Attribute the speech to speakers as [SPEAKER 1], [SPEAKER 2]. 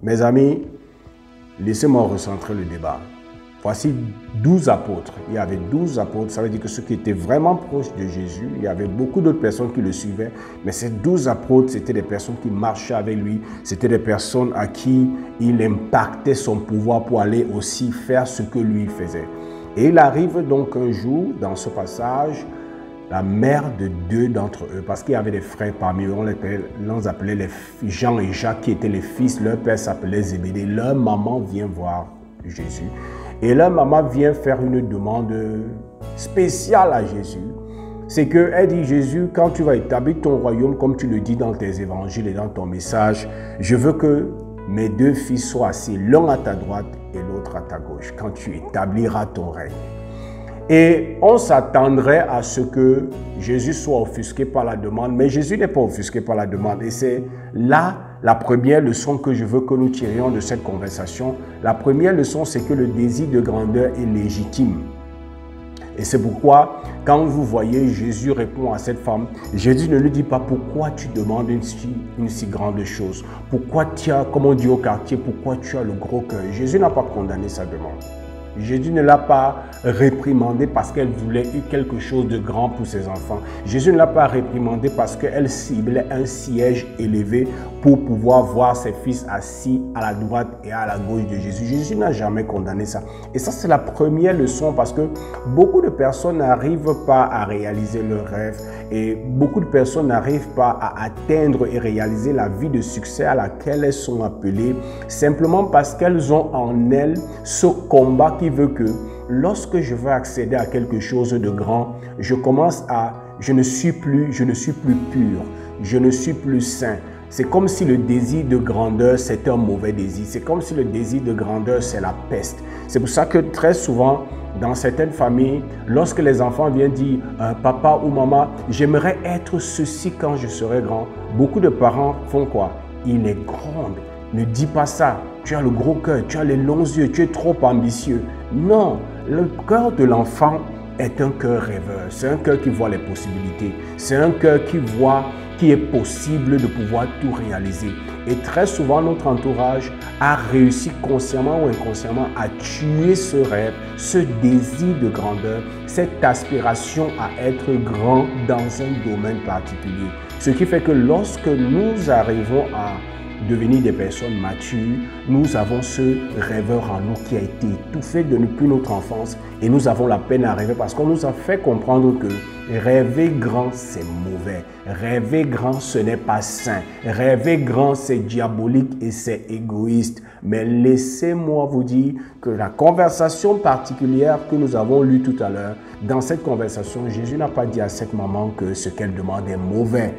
[SPEAKER 1] Mes amis, laissez-moi recentrer le débat. Voici 12 apôtres. Il y avait 12 apôtres, ça veut dire que ceux qui étaient vraiment proches de Jésus, il y avait beaucoup d'autres personnes qui le suivaient, mais ces 12 apôtres, c'était des personnes qui marchaient avec lui, c'était des personnes à qui il impactait son pouvoir pour aller aussi faire ce que lui faisait. Et il arrive donc un jour, dans ce passage, la mère de deux d'entre eux, parce qu'il y avait des frères parmi eux, on les appelait les Jean et Jacques, qui étaient les fils, leur père s'appelait Zébédée. Leur maman vient voir Jésus. Et leur maman vient faire une demande spéciale à Jésus. C'est qu'elle dit, Jésus, quand tu vas établir ton royaume, comme tu le dis dans tes évangiles et dans ton message, je veux que mes deux fils soient assis, l'un à ta droite et l'autre à ta gauche, quand tu établiras ton règne. Et on s'attendrait à ce que Jésus soit offusqué par la demande, mais Jésus n'est pas offusqué par la demande. Et c'est là la première leçon que je veux que nous tirions de cette conversation. La première leçon, c'est que le désir de grandeur est légitime. Et c'est pourquoi, quand vous voyez Jésus répond à cette femme, Jésus ne lui dit pas pourquoi tu demandes une si grande chose. Pourquoi tu as, comme on dit au quartier, pourquoi tu as le gros cœur. Jésus n'a pas condamné sa demande. Jésus ne l'a pas réprimandée parce qu'elle voulait quelque chose de grand pour ses enfants. Jésus ne l'a pas réprimandée parce qu'elle ciblait un siège élevé pour pouvoir voir ses fils assis à la droite et à la gauche de Jésus. Jésus n'a jamais condamné ça. Et ça, c'est la première leçon parce que beaucoup de personnes n'arrivent pas à réaliser leurs rêves et beaucoup de personnes n'arrivent pas à atteindre et réaliser la vie de succès à laquelle elles sont appelées simplement parce qu'elles ont en elles ce combat qui veut que lorsque je veux accéder à quelque chose de grand, je ne suis plus pur, je ne suis plus saint. C'est comme si le désir de grandeur, c'est un mauvais désir. C'est comme si le désir de grandeur, c'est la peste. C'est pour ça que très souvent, dans certaines familles, lorsque les enfants viennent dire « Papa ou maman, j'aimerais être ceci quand je serai grand », beaucoup de parents font quoi? Il est grand. Ne dis pas ça. Tu as le gros cœur, tu as les longs yeux, tu es trop ambitieux. Non, le cœur de l'enfant est un cœur rêveur. C'est un cœur qui voit les possibilités. C'est un cœur qui voit qu'il est possible de pouvoir tout réaliser. Et très souvent, notre entourage a réussi consciemment ou inconsciemment à tuer ce rêve, ce désir de grandeur, cette aspiration à être grand dans un domaine particulier. Ce qui fait que lorsque nous arrivons à devenir des personnes matures, nous avons ce rêveur en nous qui a été étouffé depuis notre enfance et nous avons la peine à rêver parce qu'on nous a fait comprendre que rêver grand, c'est mauvais. Rêver grand, ce n'est pas sain. Rêver grand, c'est diabolique et c'est égoïste. Mais laissez-moi vous dire que la conversation particulière que nous avons lue tout à l'heure, dans cette conversation, Jésus n'a pas dit à cette maman que ce qu'elle demande est mauvais.